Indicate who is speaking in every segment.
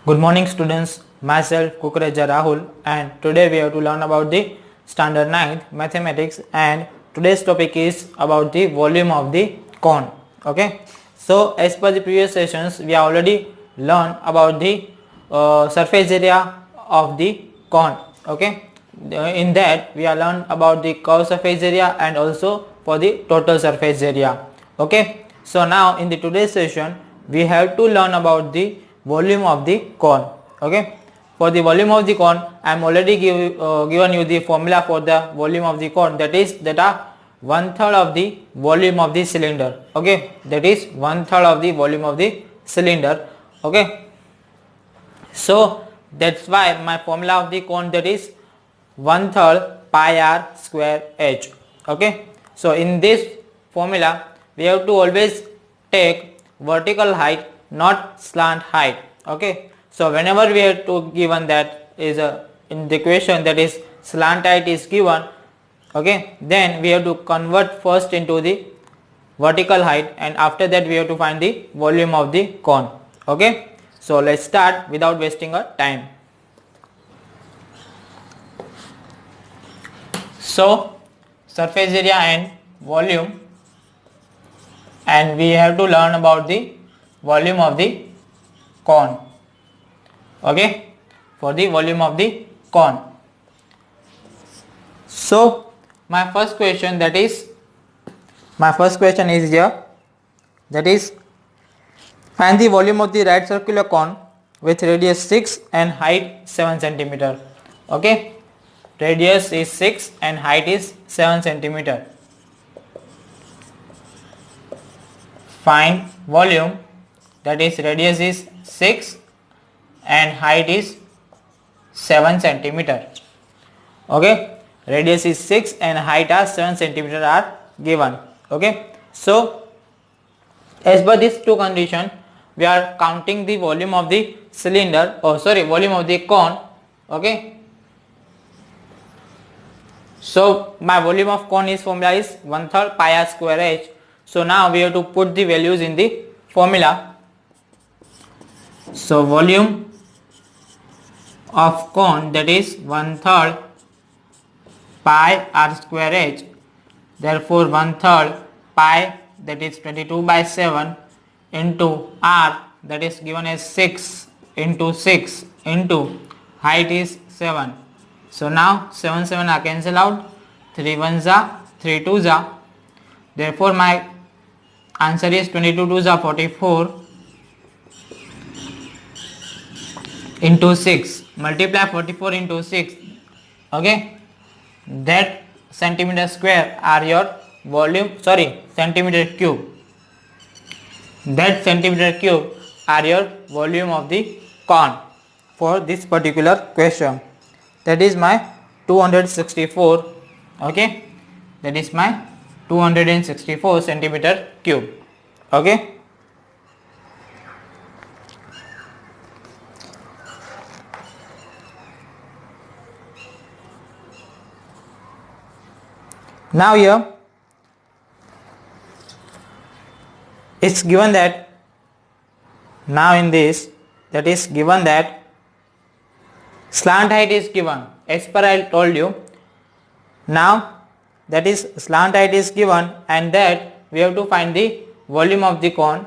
Speaker 1: Good morning students, myself Kukreja Rahul and today we have to learn about the standard 9th mathematics and today's topic is about the volume of the cone. Okay, so as per the previous sessions we have already learned about the surface area of the cone. Okay, in that we have learned about the curved surface area and also for the total surface area. Okay, so now in the today's session we have to learn about the volume of the cone. Okay, for the volume of the cone I am already given you the formula for the volume of the cone, that is that are 1/3 of the volume of the cylinder. Okay, that is 1/3 of the volume of the cylinder. Okay, so that's why my formula of the cone, that is 1/3 pi r square h. Okay, so in this formula we have to always take vertical height, not slant height. Okay, so whenever we have to given that is in the equation, that is slant height is given, okay, then we have to convert first into the vertical height and after that we have to find the volume of the cone. Okay, so let's start without wasting our time. So surface area and volume, and we have to learn about the volume of the cone. Okay, for the volume of the cone. So my first question is here, that is find the volume of the right circular cone with radius 6 and height 7 centimeter. Okay, radius is 6 and height is 7 centimeter. Find volume, that is radius is 6 and height is 7 centimeter. Okay, radius is 6 and height are 7 centimeter are given. Okay, so as per these two conditions we are counting the volume of the cylinder, volume of the cone. Okay, so my volume of cone is formula is 1/3 pi r square h. So now we have to put the values in the formula. So volume of cone, that is 1/3 pi r square h, therefore 1/3 pi, that is 22/7 into r, that is given as 6 into 6 into height is 7. So now 7 7 are cancelled out, 3 1s are 3 2s are, therefore my answer is 22 2s are 44 into 6, multiply 44 into 6. Okay, that centimeter square are your volume, centimeter cube, that centimeter cube are your volume of the cone for this particular question. That is my 264. Okay, that is my 264 centimeter cube. Okay, now here it's given that, now in this, that is given that slant height is given as per I told you. Now that is slant height is given and that we have to find the volume of the cone.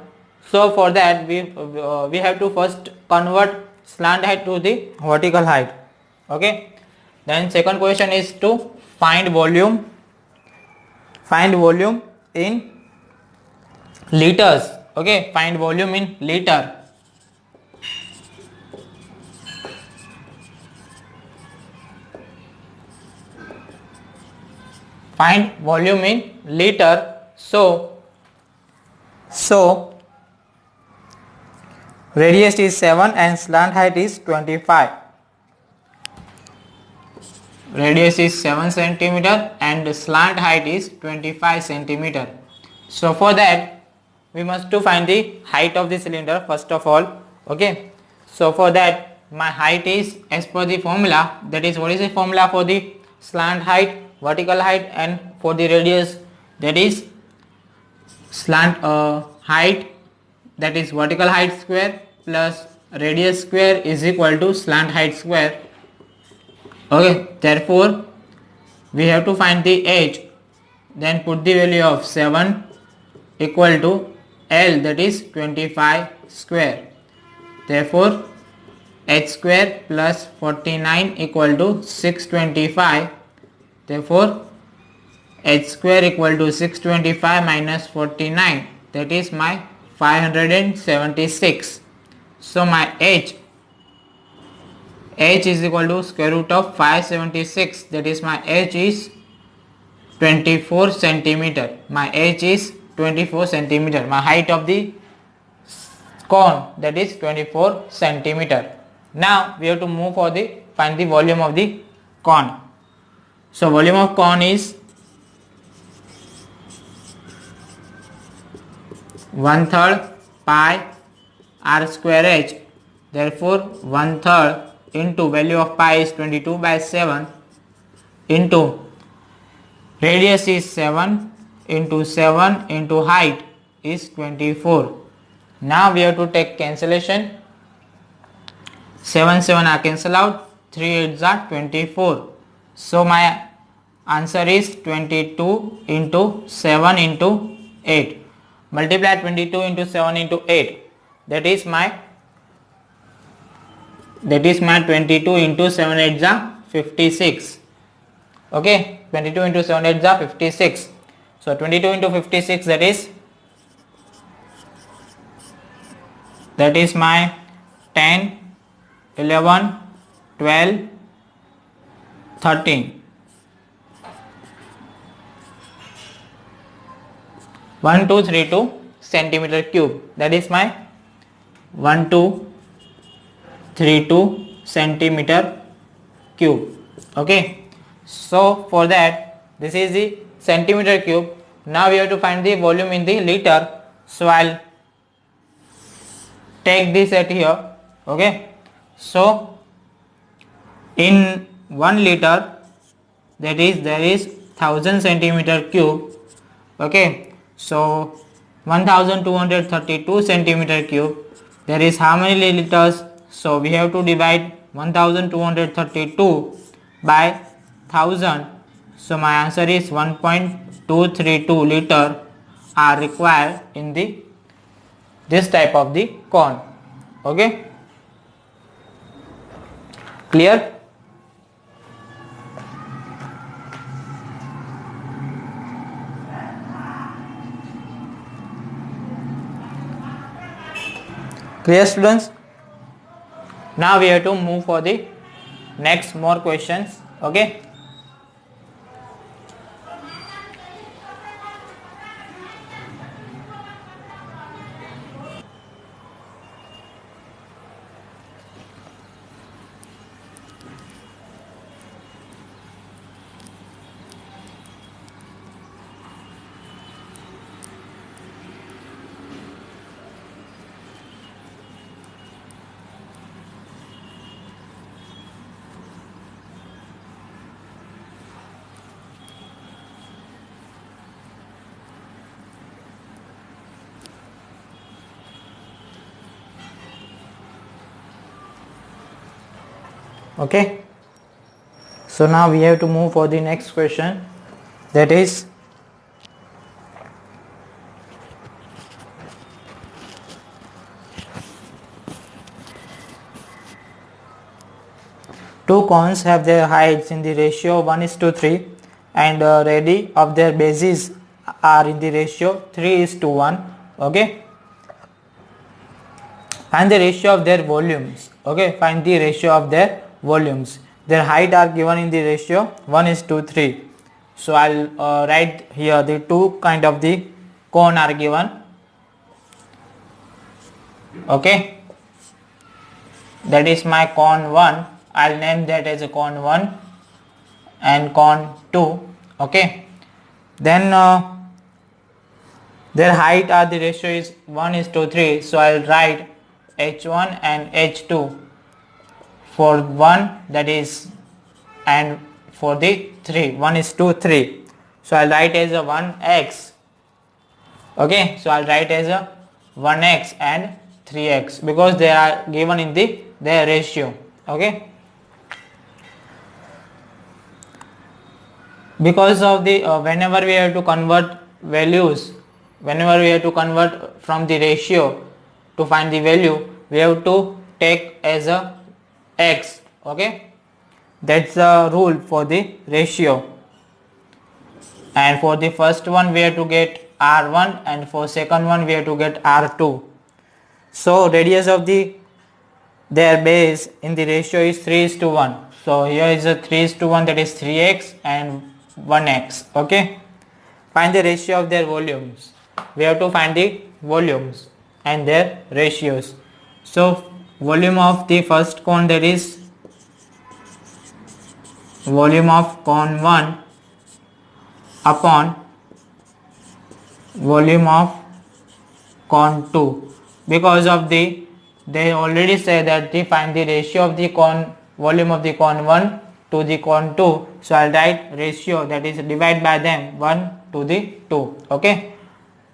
Speaker 1: So for that we have to first convert slant height to the vertical height. Okay, then second question is to find volume in liters. Okay, find volume in liter. Find volume in liter. So radius is 7 and slant height is 25. Radius is 7 centimeter and slant height is 25 centimeter. So for that we must to find the height of the cylinder first of all. Okay, so for that my height is as per the formula, that is what is the formula for the slant height, vertical height, and for the radius, that is slant height, that is vertical height square plus radius square is equal to slant height square. Okay, therefore we have to find the h, then put the value of 7 equal to L, that is 25 square. Therefore h square plus 49 equal to 625. Therefore h square equal to 625 minus 49, that is my 576. So my h is equal to square root of 576, that is my h is 24 centimeter. My h is 24 centimeter. My height of the cone, that is 24 centimeter. Now we have to move for the find the volume of the cone. So volume of cone is 1/3 pi r square h. Therefore 1/3 into value of pi is 22/7 into radius is 7 into 7 into height is 24. Now we have to take cancellation. 7 are cancel out, 3 8s are 24. So my answer is 22 into 7 into 8. Multiply 22 into 7 into 8. That is my 22 into 7 8s are 56. Okay, 22 into 7 8s are 56. So 22 into 56, that is my 10, 11, 12, 13. 1232 centimeter cube. That is my 1232 centimeter cube. Okay. So for that, this is the centimeter cube. Now we have to find the volume in the liter. So I'll take this at here. Okay. So in 1 liter, that is there is 1000 centimeter cube. Okay. So 1232 centimeter cube, there is how many liters? So we have to divide 1232 by 1000. So my answer is 1.232 liter are required in this type of the cone. Okay, clear? Clear, students? Now we have to move for the next more questions. Okay. Okay, so now we have to move for the next question, that is two cones have their heights in the ratio 1:3 and radii of their bases are in the ratio 3:1. Okay, find the ratio of their volumes. Okay, find the ratio of their volumes. Their height are given in the ratio 1:3. So I'll write here the two kind of the cone are given. Okay, that is my cone 1. I'll name that as a cone 1 and cone 2. Okay, then their height are the ratio is 1:3. So I'll write h1 and h2 for 1, that is, and for the 3, 1:3. So I'll write as a 1x. Okay, so I'll write as a 1x and 3x because they are given in their ratio. Okay, because of the whenever we have to convert values, whenever we have to convert from the ratio to find the value, we have to take as a x. Okay, that's the rule for the ratio. And for the first one we have to get r1, and for second one we have to get r2. So radius of their base in the ratio is 3:1. So here is a 3:1, that is 3x and 1x. Okay, find the ratio of their volumes. We have to find the volumes and their ratios. So volume of the first cone, that is volume of cone 1 upon volume of cone 2, because of they already say that they find the ratio of the cone volume of the cone 1 to the cone 2. So I'll write ratio, that is divide by them 1 to the 2. Okay,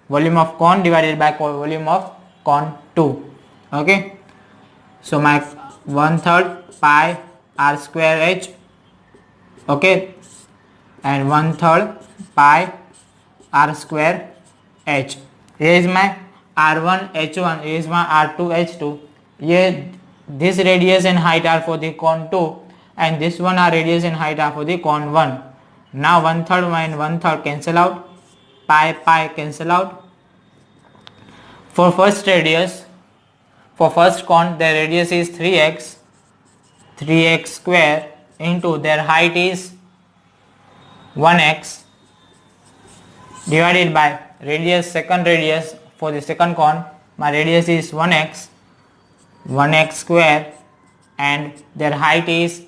Speaker 1: volume of cone divided by volume of cone 2. Okay, so my 1/3 pi r square h. Okay, and 1/3 pi r square h. Here is my r1 h1, here is my r2 h2. Here this radius and height are for the cone 2, and this one are radius and height are for the cone 1. Now 1/3 and 1/3 cancel out, pi cancel out. For first radius, for first cone, their radius is 3x square into their height is 1x divided by radius, second radius for the second cone, my radius is 1x square and their height is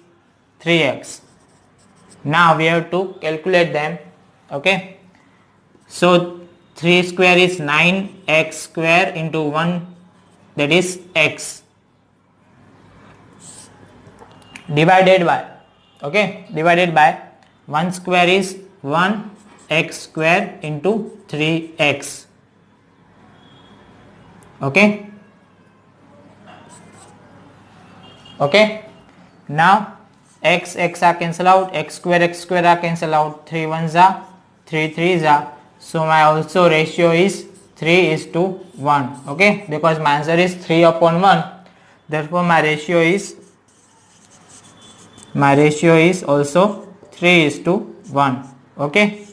Speaker 1: 3x. Now we have to calculate them. Okay, so 3 square is 9x square into 1, that is x, divided by, okay, divided by 1 square is 1x square into 3x. Okay, okay, now x are cancel out, x square are cancel out, 3 1s are 3 3s are. So my also ratio is 3:1. Okay, because my answer is 3/1, therefore my ratio is also 3:1. Okay,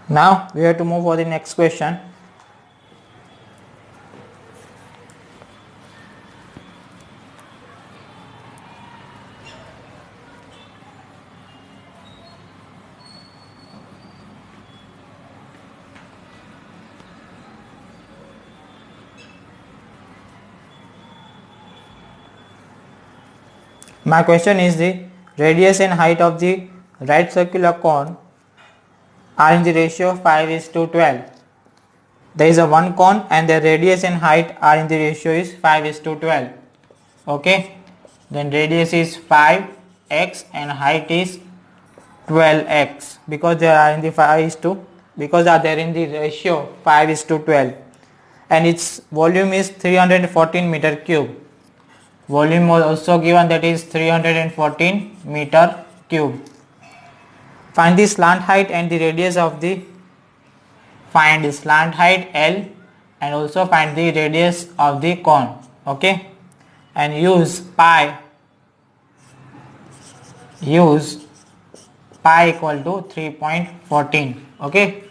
Speaker 1: now we have to move for the next question. My question is the radius and height of the right circular cone are in the ratio of 5:12. There is a one cone and the radius and height are in the ratio is 5:12. Okay, then radius is 5x and height is 12x, because they are in the because they are in the ratio 5:12, and its volume is 314 meter cube. Volume was also given, that is 314 meter cube. Find the slant height and the radius of the, find the slant height L and also find the radius of the cone. Okay, and use pi equal to 3.14. okay,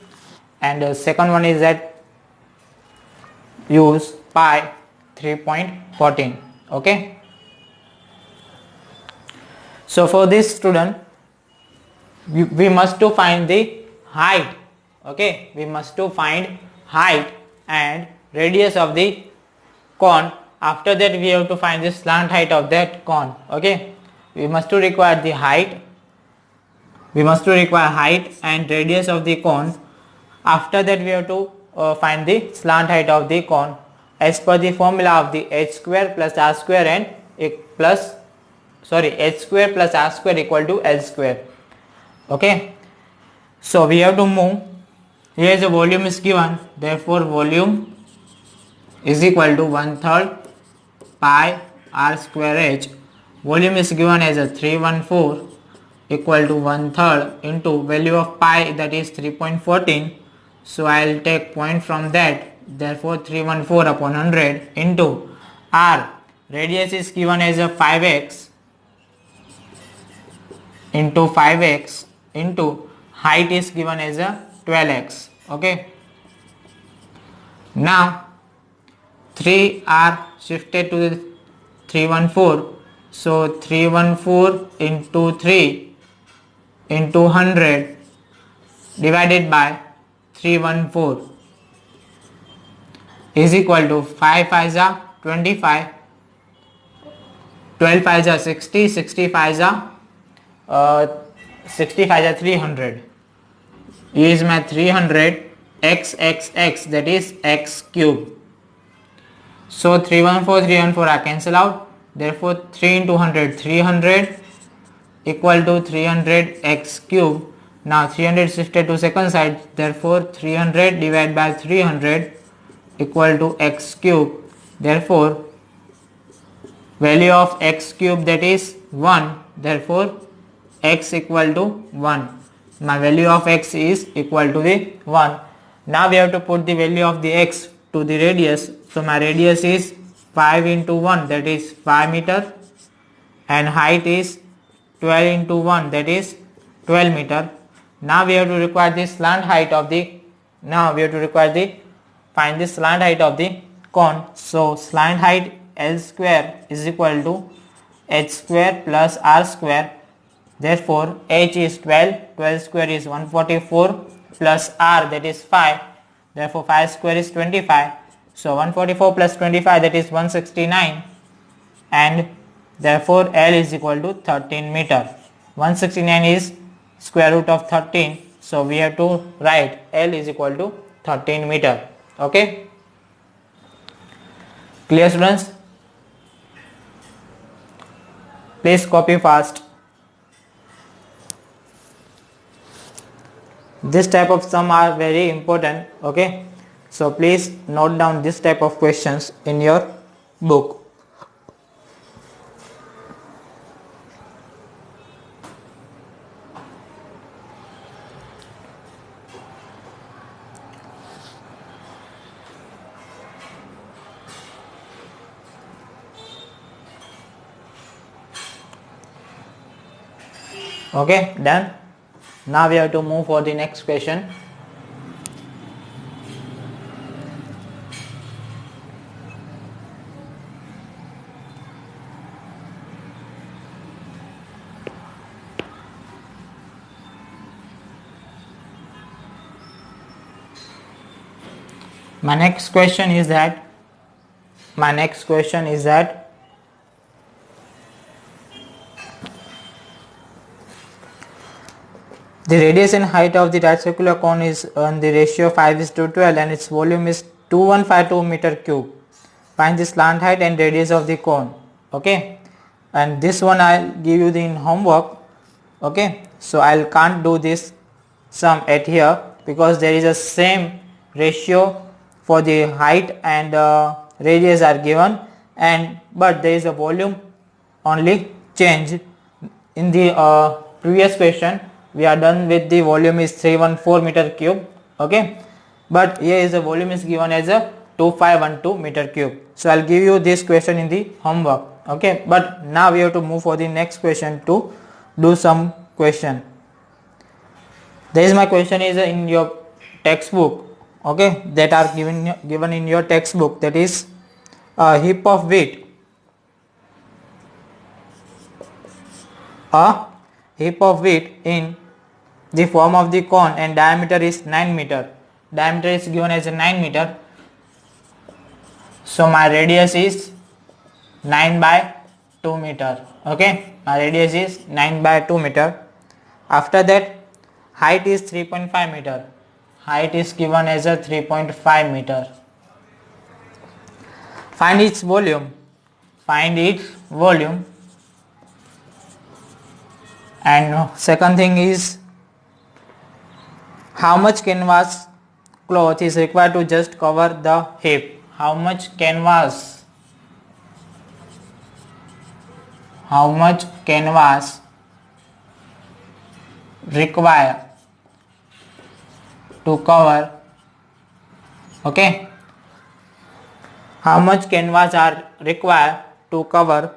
Speaker 1: and the second one is that use pi 3.14. okay, so for this student we must to find the height. Okay, we must to find height and radius of the cone. After that we have to find the slant height of that cone. Okay, we must to require the height, and radius of the cone. After that we have to find the slant height of the cone as per the formula of the h square plus r square and plus h square plus r square equal to L square. Okay, so we have to move. Here the volume is given, therefore volume is equal to 1/3 pi r square h. Volume is given as a 314 equal to 1/3 into value of pi, that is 3.14. So I will take point from that, therefore 314 upon 100 into r. Radius is given as a 5x into height is given as a 12x. Okay, now 3 are shifted to the 314, so 314 into 3 into 100 divided by 314 is equal to 5 5s are 25, 12 5s are 60, 60 5s are 65 are 300. Use my 300 x, that is x cube. So 314 are cancel out, therefore 3 into 100 300 equal to 300 x cube. Now 300 shifted to second side, therefore 300 divided by 300 equal to x cube. Therefore value of x cube, that is 1, therefore x equal to 1. My value of x is equal to the 1. Now we have to put the value of the x to the radius. So my radius is 5 into 1, that is 5 meter, and height is 12 into 1, that is 12 meter. Now we have to require the slant height of the find the slant height of the cone. So slant height L square is equal to h square plus r square. Therefore h is 12, 12 square is 144 plus r, that is 5, therefore 5 square is 25. So 144 plus 25, that is 169, and therefore L is equal to 13 meter. 169 is square root of 13, so we have to write L is equal to 13 meter. Okay, clear students? Please copy fast. This type of sum are very important. Okay, so please note down this type of questions in your book. Okay, done. Now we have to move for the next question. My next question is that the radius and height of the right circular cone is on the ratio 5:12 and its volume is 2152 meter cube. Find the slant height and radius of the cone. Okay, and this one I'll give you the homework. Okay, so I can't do this sum at here because there is a same ratio for the height and radius are given, and but there is a volume only change. In the previous question we are done with the volume is 314 meter cube. Okay, but here is the volume is given as a 2512 meter cube. So I'll give you this question in the homework. Okay, but now we have to move for the next question to do some question. There is my question is in your textbook. Okay, that are given in your textbook, that is a heap of wheat. A heap of wheat in the form of the cone and diameter is 9 meter. Diameter is given as a 9 meter. So my radius is 9 by 2 meter. Okay, my radius is 9 by 2 meter. After that, height is 3.5 meter. Height is given as a 3.5 meter. Find its volume. And second thing is how much canvas cloth is required to just cover the hip. How much canvas require to cover, okay, how much canvas are required to cover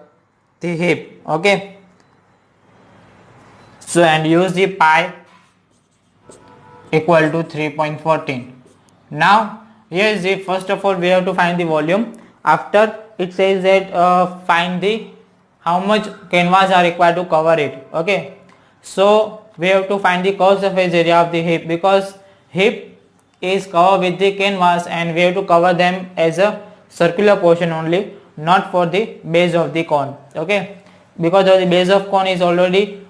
Speaker 1: the hip, okay. So and use the pi equal to 3.14. Now here is the, first of all we have to find the volume. After it says that find the how much canvas are required to cover it, okay. So we have to find the cross surface area of the hip, because hip is covered with the canvas and we have to cover them as a circular portion only, not for the base of the cone, okay, because the base of cone is already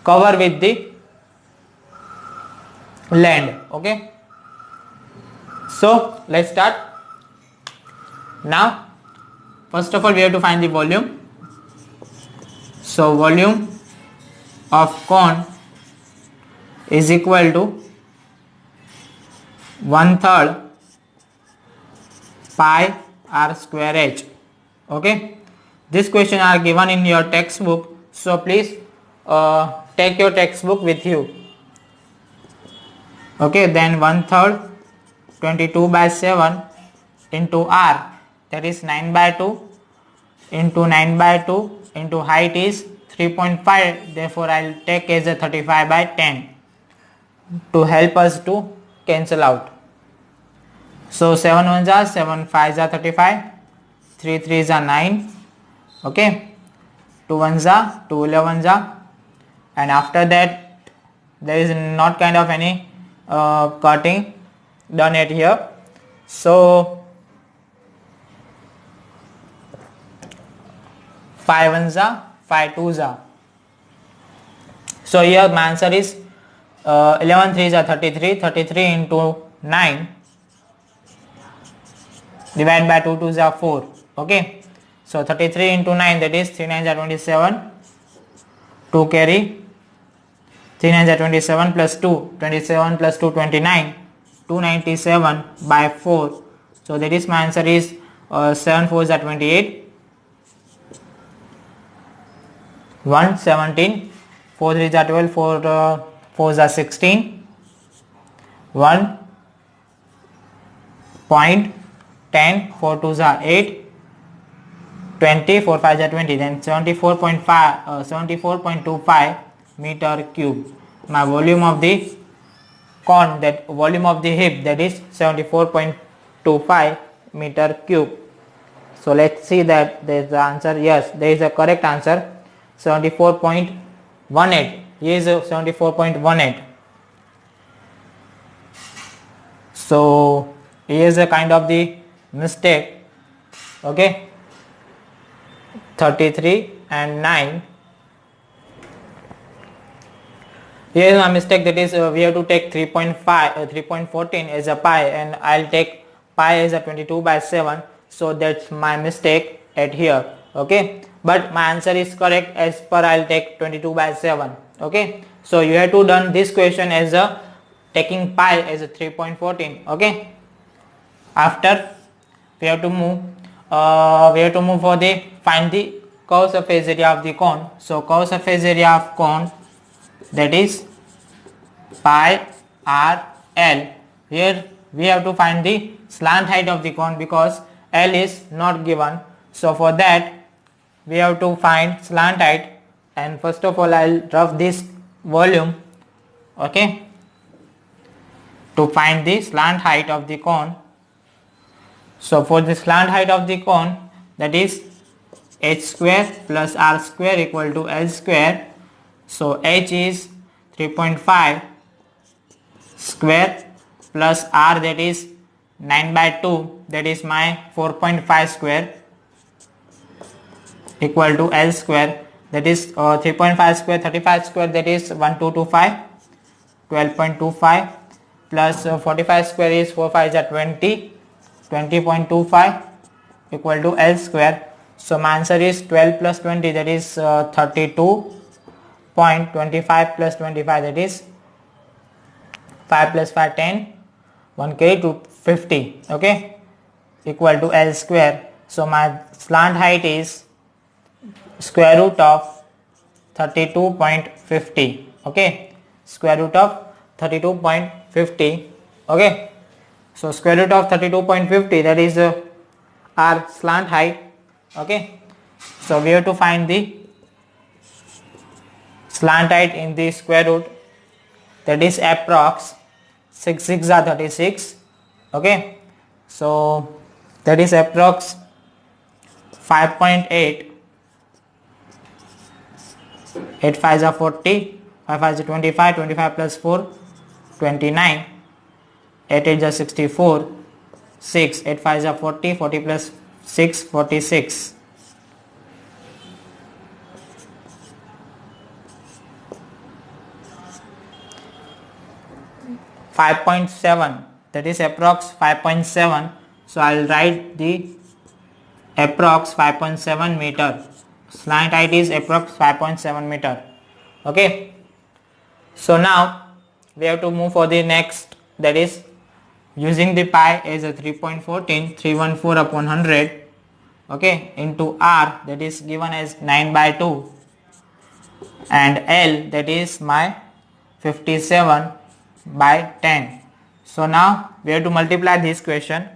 Speaker 1: covered with the land, okay. So let's start. Now first of all we have to find the volume. So volume of cone is equal to 1/3 pi r square h, okay. This question are given in your textbook, so please take your textbook with you, okay. Then 1/3 22/7 into r, that is 9/2 into 9/2 into height is 3.5, therefore I will take as a 35/10 to help us to cancel out. So 7 1s are 7, 5s are 35, 3 3s are 9, okay, 2 1s are 2 11s are, and after that there is not kind of any cutting done at here. So 5 1s are 5 2s are. So here my answer is 11 3s are 33, 33 into 9 divided by 2 2s are 4, okay. So 33 into 9, that is 3 9s are 27, 2 carry, 3 9s are 27 plus 2, 27 plus 2 29, 297 by 4. So that is my answer is 7 4s are 28, 1 17, 4 3s are 12, 4 4s are 16, 1 point 10, 4 2s are 8, 20, 4 5s are 20, then 74.25 meter cube. My volume of the cone, that volume of the hip, that is 74.25 meter cube. So let's see that there is the answer. Yes, there is a correct answer, 74.18. Here is 74.18. So here is a kind of the mistake, okay. 33 and 9. Here is my mistake, that is we have to take 3.14 as a pi, and I'll take pi as a 22/7. So that's my mistake at here, okay. But my answer is correct, as per I'll take 22/7, okay. So you have to done this question as a taking pi as a 3.14, okay. After we have to move for the find the curve surface area of the cone. So curve surface area of cone, that is pi r l. Here we have to find the slant height of the cone, because L is not given. So for that we have to find slant height, and first of all I will rough this volume, okay, to find the slant height of the cone. So for the slant height of the cone, that is h square plus r square equal to L square. So h is 3.5 square plus r, that is 9/2, that is my 4.5 square, equal to L square, that is 3.5 square 35 square, that is 1225, 12.25 plus 45 square is 4 5 is 20, 20.25 equal to L square. So my answer is 12 plus 20, that is 32.25 plus 25, that is 5 plus 5 10, 1 carry to 50, okay, equal to L square. So my slant height is square root of 32.50, okay, square root of 32.50, okay. So square root of 32.50, that is our slant height, okay. So we have to find the slant height in the square root, that is approx 6 6 are 36, okay. So that is approx 5.8, 8 5 are 40, 5 5 is 25, 25 plus 4 29, 8 8 is 64, 6 8 5 is 40, 40 plus 6 46, 5.7, that is approx 5.7. So I will write the approx 5.7 meter. Slant height is approx 5.7 meter, okay. So now we have to move for the next, that is using the pi as a 3.14, 314 upon 100, okay, into r, that is given as 9/2, and L, that is my 57/10. So now we have to multiply this question.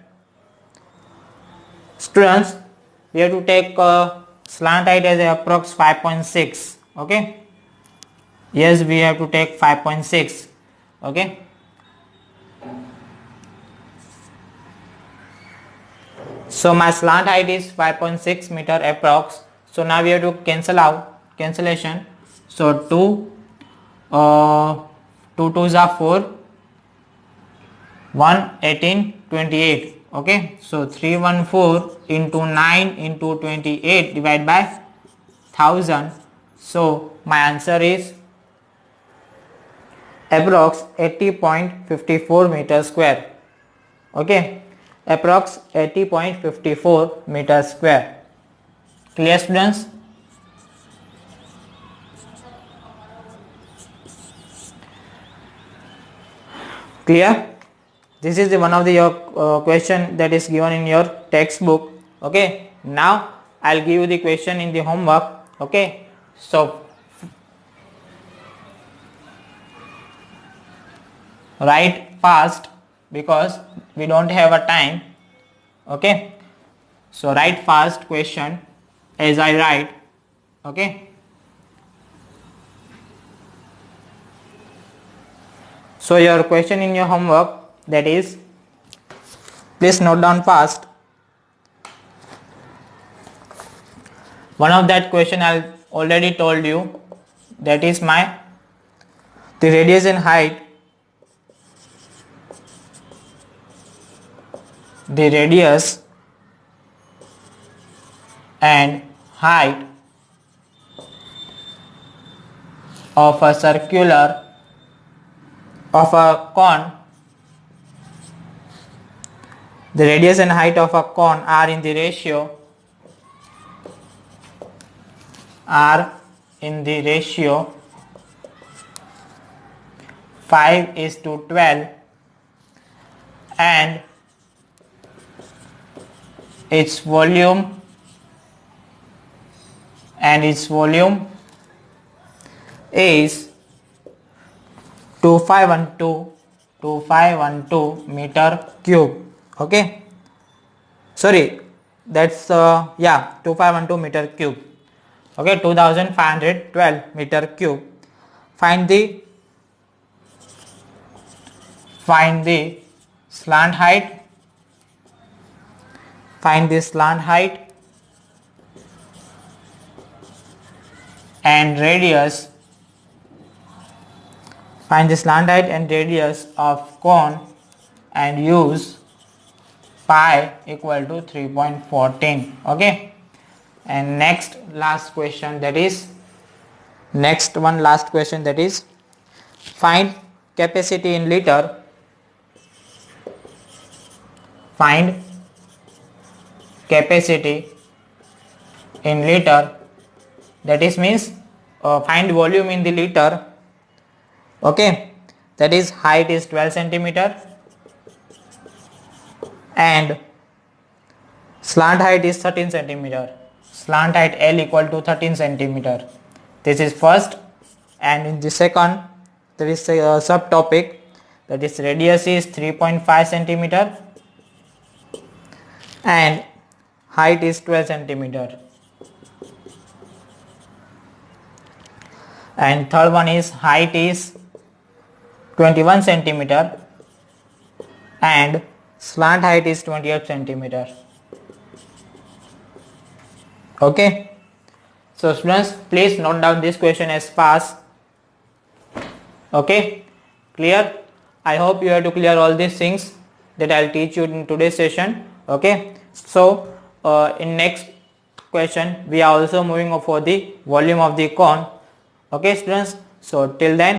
Speaker 1: Students, we have to take slant height as approx 5.6, okay. Yes, we have to take 5.6, okay. So my slant height is 5.6 meter approx. So now we have to cancel out, cancellation. So 2 2s are 4, 1 18 28, okay. So 314 into 9 into 28 divided by 1000. So my answer is approx 80.54 meter square, okay, approx 80.54 meter square. Clear, students? Clear? This is the one of the your question that is given in your textbook, okay. Now I'll give you the question in the homework, okay. So write fast because we don't have a time, okay. So write fast question as I write, okay. So your question in your homework, that is, please note down fast. One of that question I already told you, that is the radius and height, the radius and height of a circular, of a cone, the radius and height of a cone are in the ratio 5:12, and its volume is 2512 meter cube, okay. Sorry, that's 2512 meter cube, okay, 2512 meter cube. Find the slant height, and radius, find the slant height and radius of cone, and use pi equal to 3.14, okay. And last question, that is find capacity in liter, find capacity in liter, that is means find volume in the liter. Okay, that is height is 12 centimeter and slant height is 13 centimeter. Slant height L equal to 13 centimeter. This is first, and in the second there is a subtopic, that is radius is 3.5 centimeter and height is 12 centimeter. And third one is height is 21 centimeter and slant height is 28 centimeter. Okay, so students, please note down this question as pass. Okay, clear? I hope you have to clear all these things that I will teach you in today's session. Okay, so in next question we are also moving on for the volume of the cone. Okay students, so till then